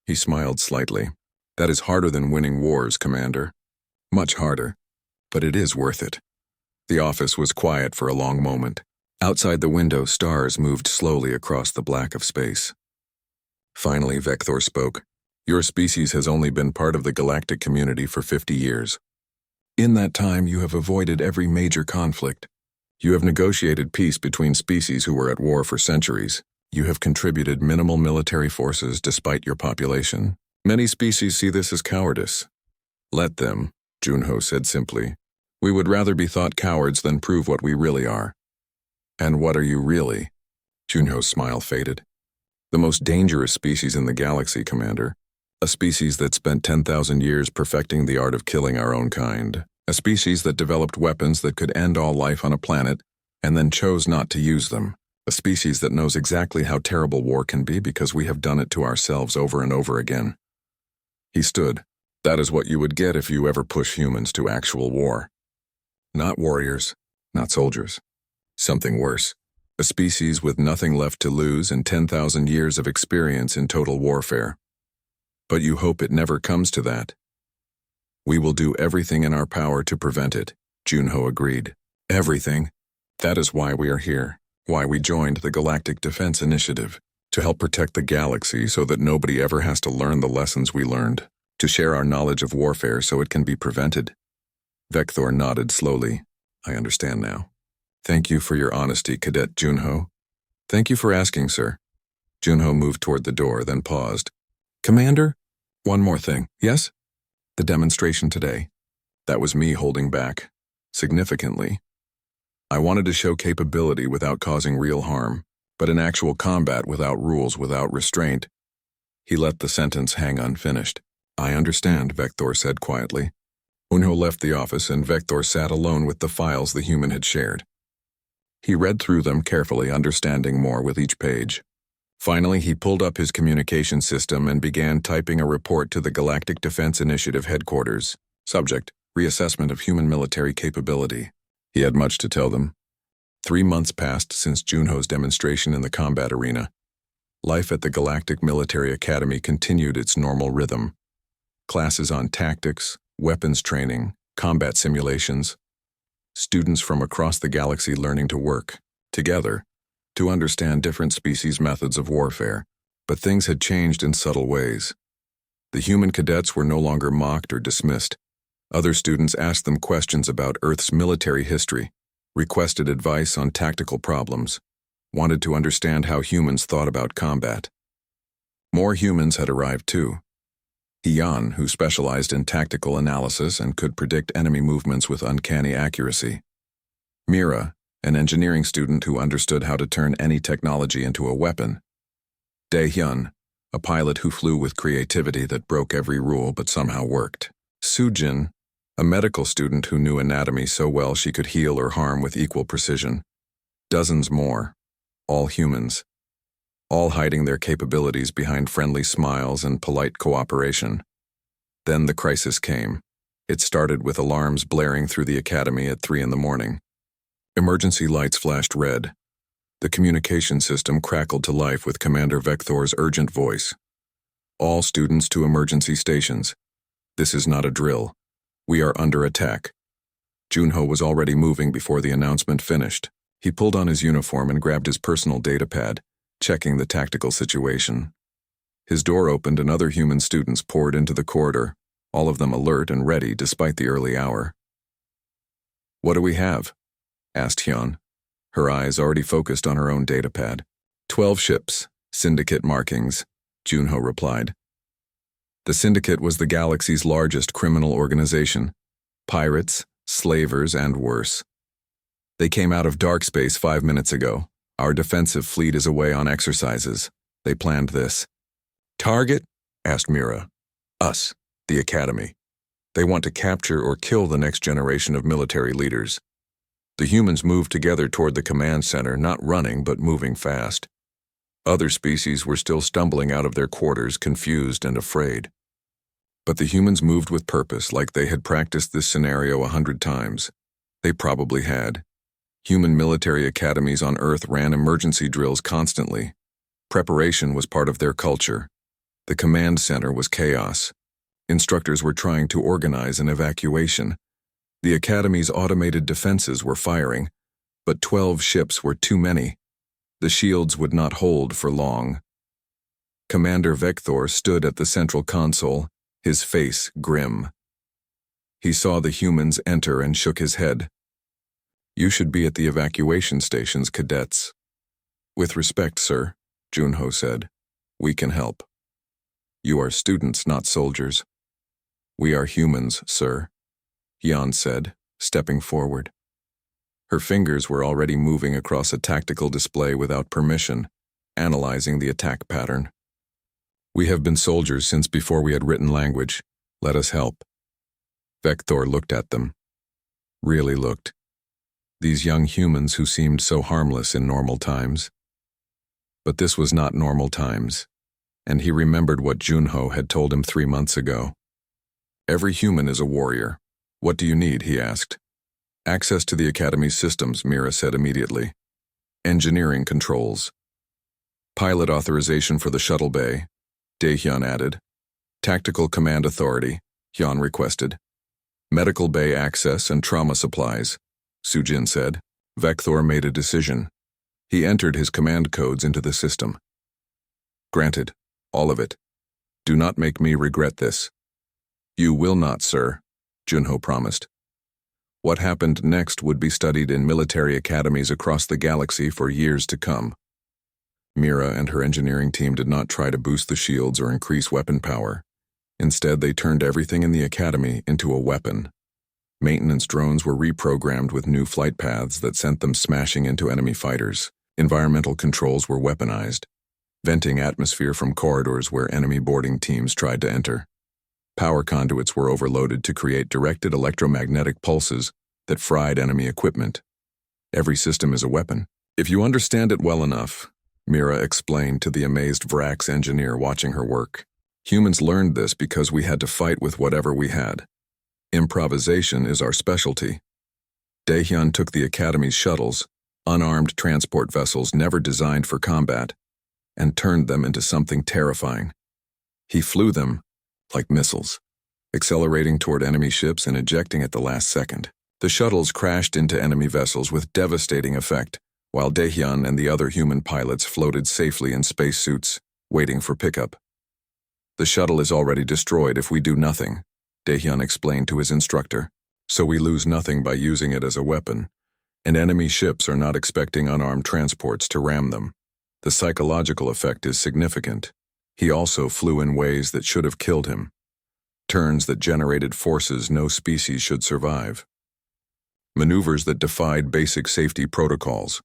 Speaker 1: He smiled slightly. That is harder than winning wars, Commander. Much harder. But it is worth it. The office was quiet for a long moment. Outside the window, stars moved slowly across the black of space. Finally, Vector spoke. Your species has only been part of the galactic community for 50 years. In that time, you have avoided every major conflict. You have negotiated peace between species who were at war for centuries. You have contributed minimal military forces despite your population. Many species see this as cowardice. Let them, Junho said simply. We would rather be thought cowards than prove what we really are. And what are you really? Junho's smile faded. The most dangerous species in the galaxy, Commander. A species that spent 10,000 years perfecting the art of killing our own kind. A species that developed weapons that could end all life on a planet and then chose not to use them. A species that knows exactly how terrible war can be because we have done it to ourselves over and over again. He stood. That is what you would get if you ever push humans to actual war. Not warriors, not soldiers. Something worse. A species with nothing left to lose and 10,000 years of experience in total warfare. But you hope it never comes to that. We will do everything in our power to prevent it, Junho agreed. Everything. That is why we are here, why we joined the Galactic Defense Initiative, to help protect the galaxy so that nobody ever has to learn the lessons we learned, to share our knowledge of warfare so it can be prevented. Vector nodded slowly. I understand now. Thank you for your honesty, Cadet Junho. Thank you for asking, sir. Junho moved toward the door, then paused. Commander? One more thing, yes? The demonstration today. That was me holding back. Significantly. I wanted to show capability without causing real harm, but in actual combat without rules, without restraint. He let the sentence hang unfinished. I understand, Vector said quietly. Junho left the office and Vector sat alone with the files the human had shared. He read through them carefully, understanding more with each page. Finally, he pulled up his communication system and began typing a report to the Galactic Defense Initiative headquarters. Subject, reassessment of human military capability. He had much to tell them. 3 months passed since Junho's demonstration in the combat arena. Life at the Galactic Military Academy continued its normal rhythm. Classes on tactics, weapons training, combat simulations. Students from across the galaxy learning to work, together, to understand different species' methods of warfare. But things had changed in subtle ways. The human cadets were no longer mocked or dismissed. Other students asked them questions about Earth's military history, requested advice on tactical problems, wanted to understand how humans thought about combat. More humans had arrived too. Hyun, who specialized in tactical analysis and could predict enemy movements with uncanny accuracy. Mira, an engineering student who understood how to turn any technology into a weapon. Dae-hyun, a pilot who flew with creativity that broke every rule but somehow worked. Sujin, a medical student who knew anatomy so well she could heal or harm with equal precision. Dozens more, all humans, all hiding their capabilities behind friendly smiles and polite cooperation. Then the crisis came. It started with alarms blaring through the academy at 3 in the morning. Emergency lights flashed red. The communication system crackled to life with Commander Vektor's urgent voice. All students to emergency stations. This is not a drill. We are under attack. Junho was already moving before the announcement finished. He pulled on his uniform and grabbed his personal datapad, checking the tactical situation. His door opened and other human students poured into the corridor, all of them alert and ready despite the early hour. "What do we have?" asked Hyun, her eyes already focused on her own datapad. 12 ships, syndicate markings, Junho replied. The syndicate was the galaxy's largest criminal organization. Pirates, slavers, and worse. They came out of dark space 5 minutes ago. Our defensive fleet is away on exercises. They planned this. "Target?" asked Mira. "Us, the Academy. They want to capture or kill the next generation of military leaders." The humans moved together toward the command center, not running but moving fast. Other species were still stumbling out of their quarters, confused and afraid. But the humans moved with purpose, like they had practiced this scenario 100 times. They probably had. Human military academies on Earth ran emergency drills constantly. Preparation was part of their culture. The command center was chaos. Instructors were trying to organize an evacuation. The Academy's automated defenses were firing, but 12 ships were too many. The shields would not hold for long. Commander Vektor stood at the central console, his face grim. He saw the humans enter and shook his head. "You should be at the evacuation stations, cadets." "With respect, sir," Junho said. "We can help. You are students, not soldiers." "We are humans, sir," Hyun said, stepping forward. Her fingers were already moving across a tactical display without permission, analyzing the attack pattern. "We have been soldiers since before we had written language. Let us help." Vektor looked at them. Really looked. These young humans who seemed so harmless in normal times. But this was not normal times, and he remembered what Junho had told him 3 months ago. "Every human is a warrior. What do you need?" he asked. "Access to the Academy's systems," Mira said immediately. "Engineering controls." "Pilot authorization for the shuttle bay," Daehyun added. "Tactical command authority," Hyun requested. "Medical bay access and trauma supplies," Sujin said. Vektor made a decision. He entered his command codes into the system. "Granted, all of it. Do not make me regret this." "You will not, sir," Junho promised. What happened next would be studied in military academies across the galaxy for years to come. Mira and her engineering team did not try to boost the shields or increase weapon power. Instead, they turned everything in the academy into a weapon. Maintenance drones were reprogrammed with new flight paths that sent them smashing into enemy fighters. Environmental controls were weaponized, venting atmosphere from corridors where enemy boarding teams tried to enter. Power conduits were overloaded to create directed electromagnetic pulses that fried enemy equipment. Every system is a weapon. "If you understand it well enough," Mira explained to the amazed Vrax engineer watching her work. "Humans learned this because we had to fight with whatever we had. Improvisation is our specialty." Daehyun took the Academy's shuttles, unarmed transport vessels never designed for combat, and turned them into something terrifying. He flew them like missiles, accelerating toward enemy ships and ejecting at the last second. The shuttles crashed into enemy vessels with devastating effect, while Daehyun and the other human pilots floated safely in spacesuits, waiting for pickup. "The shuttle is already destroyed if we do nothing," Daehyun explained to his instructor. "So we lose nothing by using it as a weapon, and enemy ships are not expecting unarmed transports to ram them. The psychological effect is significant. He also flew in ways that should have killed him, turns that generated forces no species should survive. Maneuvers that defied basic safety protocols.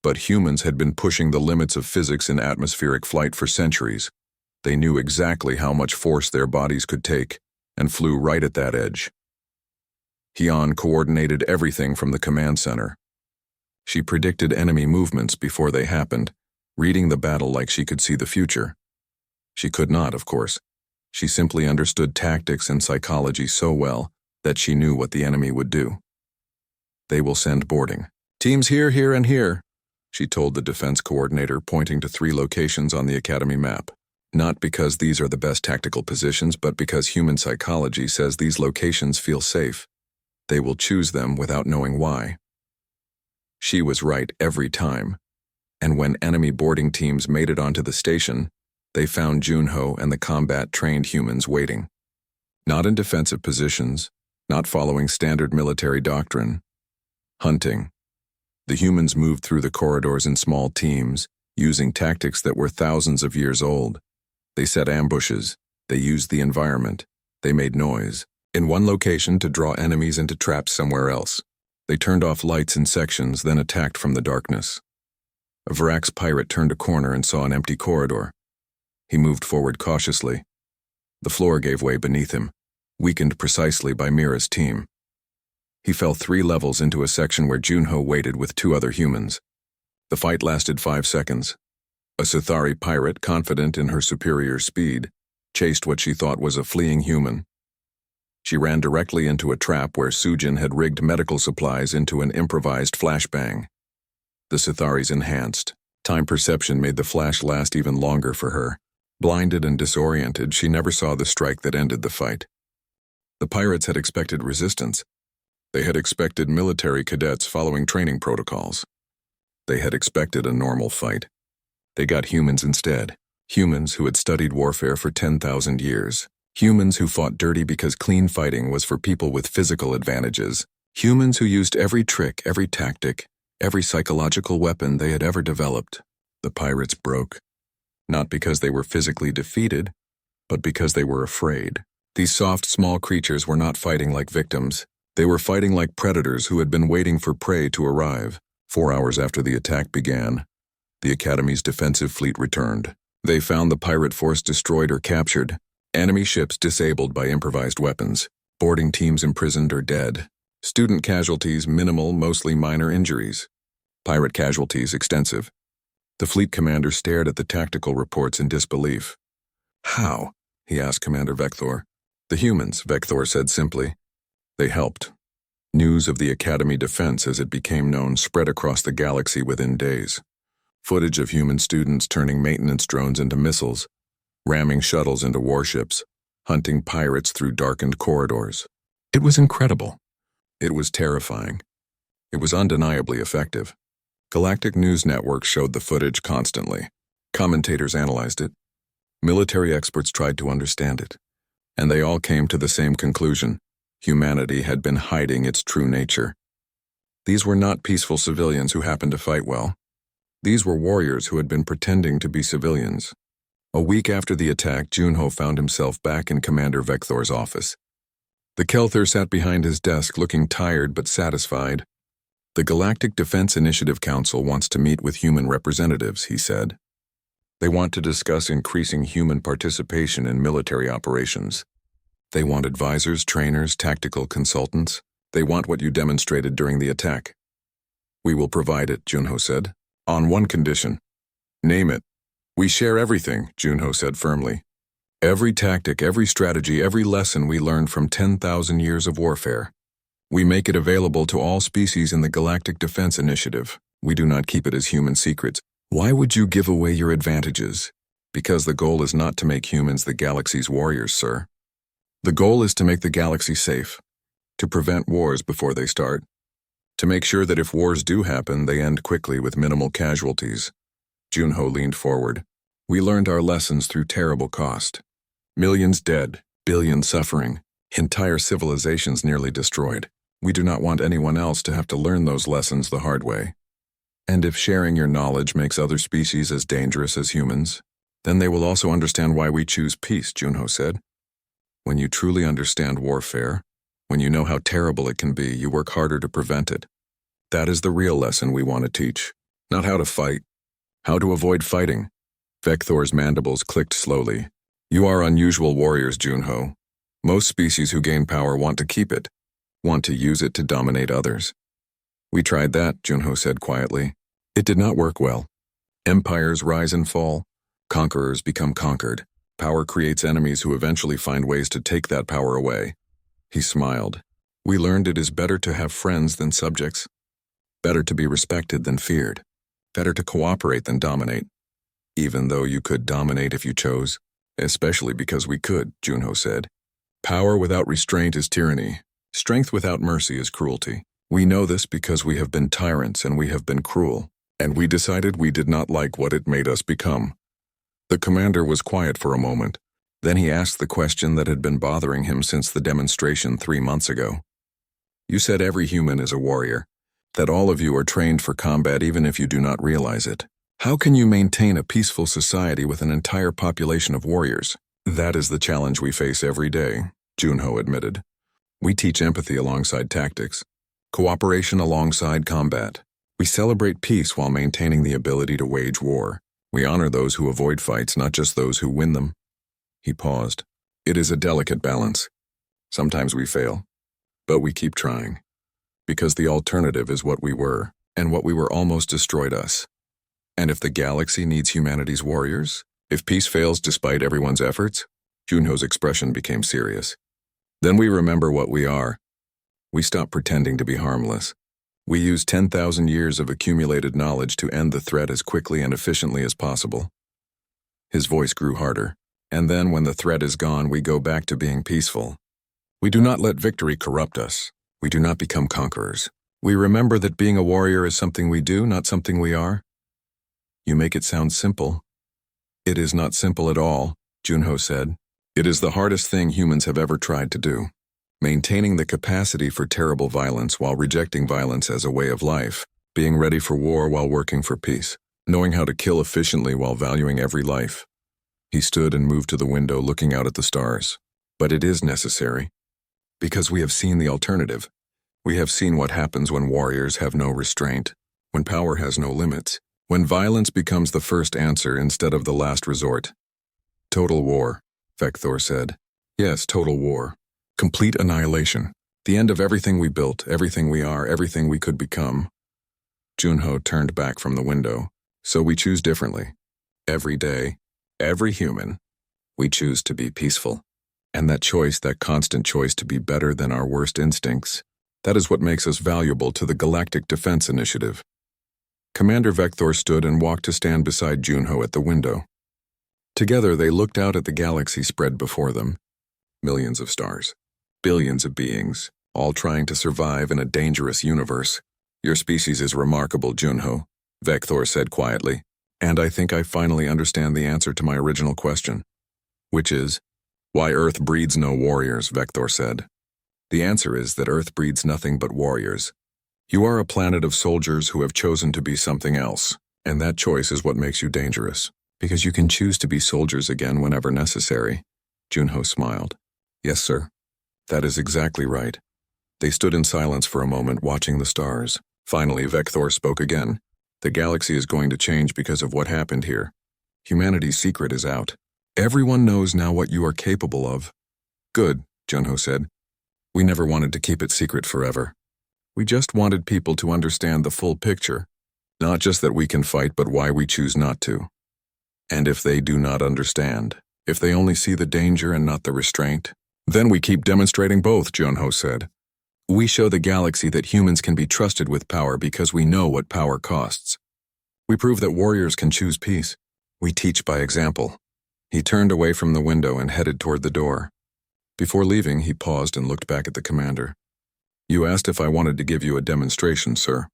Speaker 1: But humans had been pushing the limits of physics in atmospheric flight for centuries. They knew exactly how much force their bodies could take and flew right at that edge. Hyun coordinated everything from the command center. She predicted enemy movements before they happened, reading the battle like she could see the future. She could not, of course. She simply understood tactics and psychology so well that she knew what the enemy would do. They will send boarding. Teams here, here, and here, she told the defense coordinator, pointing to 3 locations on the academy map. Not because these are the best tactical positions, but because human psychology says these locations feel safe. They will choose them without knowing why. She was right every time. And when enemy boarding teams made it onto the station, they found Junho and the combat-trained humans waiting. Not in defensive positions, not following standard military doctrine. Hunting. The humans moved through the corridors in small teams, using tactics that were thousands of years old. They set ambushes, they used the environment, they made noise. In one location to draw enemies into traps somewhere else. They turned off lights in sections, then attacked from the darkness. A Varax pirate turned a corner and saw an empty corridor. He moved forward cautiously. The floor gave way beneath him, weakened precisely by Mira's team. He fell 3 levels into a section where Junho waited with 2 other humans. The fight lasted 5 seconds. A Sithari pirate, confident in her superior speed, chased what she thought was a fleeing human. She ran directly into a trap where Sujin had rigged medical supplies into an improvised flashbang. The Sithari's enhanced time perception made the flash last even longer for her. Blinded and disoriented, she never saw the strike that ended the fight. The pirates had expected resistance. They had expected military cadets following training protocols. They had expected a normal fight. They got humans instead. Humans who had studied warfare for 10,000 years. Humans who fought dirty because clean fighting was for people with physical advantages. Humans who used every trick, every tactic, every psychological weapon they had ever developed. The pirates broke. Not because they were physically defeated, but because they were afraid. These soft, small creatures were not fighting like victims. They were fighting like predators who had been waiting for prey to arrive. 4 hours after the attack began, the Academy's defensive fleet returned. They found the pirate force destroyed or captured, enemy ships disabled by improvised weapons, boarding teams imprisoned or dead, student casualties minimal, mostly minor injuries, pirate casualties extensive. The fleet commander stared at the tactical reports in disbelief. How? He asked Commander Vector. The humans, Vector said simply. They helped. News of the Academy defense as it became known spread across the galaxy within days. Footage of human students turning maintenance drones into missiles, ramming shuttles into warships, hunting pirates through darkened corridors. It was incredible. It was terrifying. It was undeniably effective. Galactic news networks showed the footage constantly. Commentators analyzed it. Military experts tried to understand it. And they all came to the same conclusion. Humanity had been hiding its true nature. These were not peaceful civilians who happened to fight well. These were warriors who had been pretending to be civilians. A week after the attack, Junho found himself back in Commander Vector's office. The Kelther sat behind his desk looking tired but satisfied. The Galactic Defense Initiative Council wants to meet with human representatives, he said. They want to discuss increasing human participation in military operations. They want advisors, trainers, tactical consultants. They want what you demonstrated during the attack. We will provide it, Junho said. On one condition. Name it. We share everything, Junho said firmly. Every tactic, every strategy, every lesson we learned from 10,000 years of warfare. We make it available to all species in the Galactic Defense Initiative. We do not keep it as human secrets. Why would you give away your advantages? Because the goal is not to make humans the galaxy's warriors, sir. The goal is to make the galaxy safe, to prevent wars before they start, to make sure that if wars do happen, they end quickly with minimal casualties. Junho leaned forward. We learned our lessons through terrible cost. Millions dead, billions suffering, entire civilizations nearly destroyed. We do not want anyone else to have to learn those lessons the hard way. And if sharing your knowledge makes other species as dangerous as humans, then they will also understand why we choose peace, Junho said. When you truly understand warfare, when you know how terrible it can be, you work harder to prevent it. That is the real lesson we want to teach. Not how to fight, how to avoid fighting. Vector's mandibles clicked slowly, You are unusual warriors, Junho. Most species who gain power want to keep it, want to use it to dominate others. We tried that, Junho said quietly. It did not work well. Empires rise and fall. Conquerors become conquered. Power creates enemies who eventually find ways to take that power away. He smiled. We learned it is better to have friends than subjects. Better to be respected than feared. Better to cooperate than dominate. Even though you could dominate if you chose. Especially because we could, Junho said. Power without restraint is tyranny. Strength without mercy is cruelty. We know this because we have been tyrants and we have been cruel. And we decided we did not like what it made us become. The commander was quiet for a moment. Then he asked the question that had been bothering him since the demonstration 3 months ago. You said every human is a warrior. That all of you are trained for combat even if you do not realize it. How can you maintain a peaceful society with an entire population of warriors? That is the challenge we face every day, Junho admitted. We teach empathy alongside tactics, cooperation alongside combat. We celebrate peace while maintaining the ability to wage war. We honor those who avoid fights, not just those who win them. He paused. It is a delicate balance. Sometimes we fail, but we keep trying. Because the alternative is what we were, and what we were almost destroyed us. And if the galaxy needs humanity's warriors, if peace fails despite everyone's efforts, Junho's expression became serious. Then we remember what we are. We stop pretending to be harmless. We use 10,000 years of accumulated knowledge to end the threat as quickly and efficiently as possible. His voice grew harder. And then when the threat is gone, we go back to being peaceful. We do not let victory corrupt us. We do not become conquerors. We remember that being a warrior is something we do, not something we are. You make it sound simple. It is not simple at all, Junho said. It is the hardest thing humans have ever tried to do. Maintaining the capacity for terrible violence while rejecting violence as a way of life. Being ready for war while working for peace. Knowing how to kill efficiently while valuing every life. He stood and moved to the window, looking out at the stars. But it is necessary. Because we have seen the alternative. We have seen what happens when warriors have no restraint. When power has no limits. When violence becomes the first answer instead of the last resort. Total war, Vector said. Yes, total war. Complete annihilation. The end of everything we built, everything we are, everything we could become. Junho turned back from the window. So we choose differently. Every day, every human, we choose to be peaceful. And that choice, that constant choice to be better than our worst instincts, that is what makes us valuable to the Galactic Defense Initiative. Commander Vector stood and walked to stand beside Junho at the window. Together they looked out at the galaxy spread before them. Millions of stars. Billions of beings, all trying to survive in a dangerous universe. Your species is remarkable, Junho, Vector said quietly. And I think I finally understand the answer to my original question. Which is, why Earth breeds no warriors, Vector said. The answer is that Earth breeds nothing but warriors. You are a planet of soldiers who have chosen to be something else, and that choice is what makes you dangerous, because you can choose to be soldiers again whenever necessary. Junho smiled. Yes, sir. That is exactly right. They stood in silence for a moment, watching the stars. Finally, Vector spoke again. The galaxy is going to change because of what happened here. Humanity's secret is out. Everyone knows now what you are capable of. Good, Junho said. We never wanted to keep it secret forever. We just wanted people to understand the full picture, not just that we can fight, but why we choose not to. And if they do not understand, if they only see the danger and not the restraint, then we keep demonstrating both, Junho said. We show the galaxy that humans can be trusted with power because we know what power costs. We prove that warriors can choose peace. We teach by example. He turned away from the window and headed toward the door. Before leaving, he paused and looked back at the commander. You asked if I wanted to give you a demonstration, sir.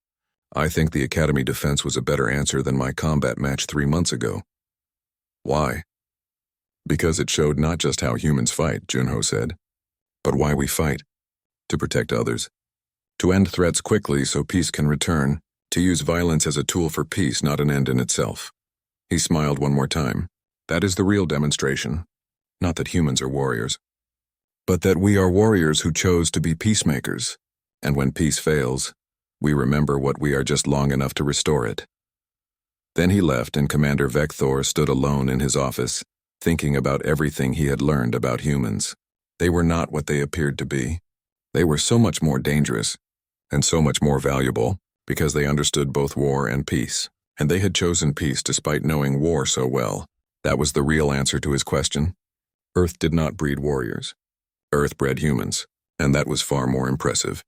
Speaker 1: I think the Academy defense was a better answer than my combat match 3 months ago. Why? Because it showed not just how humans fight, Junho said, but why we fight. To protect others. To end threats quickly so peace can return. To use violence as a tool for peace, not an end in itself. He smiled one more time. That is the real demonstration. Not that humans are warriors. But that we are warriors who chose to be peacemakers. And when peace fails, we remember what we are just long enough to restore it. Then he left and Commander Vector stood alone in his office, thinking about everything he had learned about humans. They were not what they appeared to be. They were so much more dangerous, and so much more valuable, because they understood both war and peace. And they had chosen peace despite knowing war so well. That was the real answer to his question. Earth did not breed warriors. Earth bred humans, and that was far more impressive.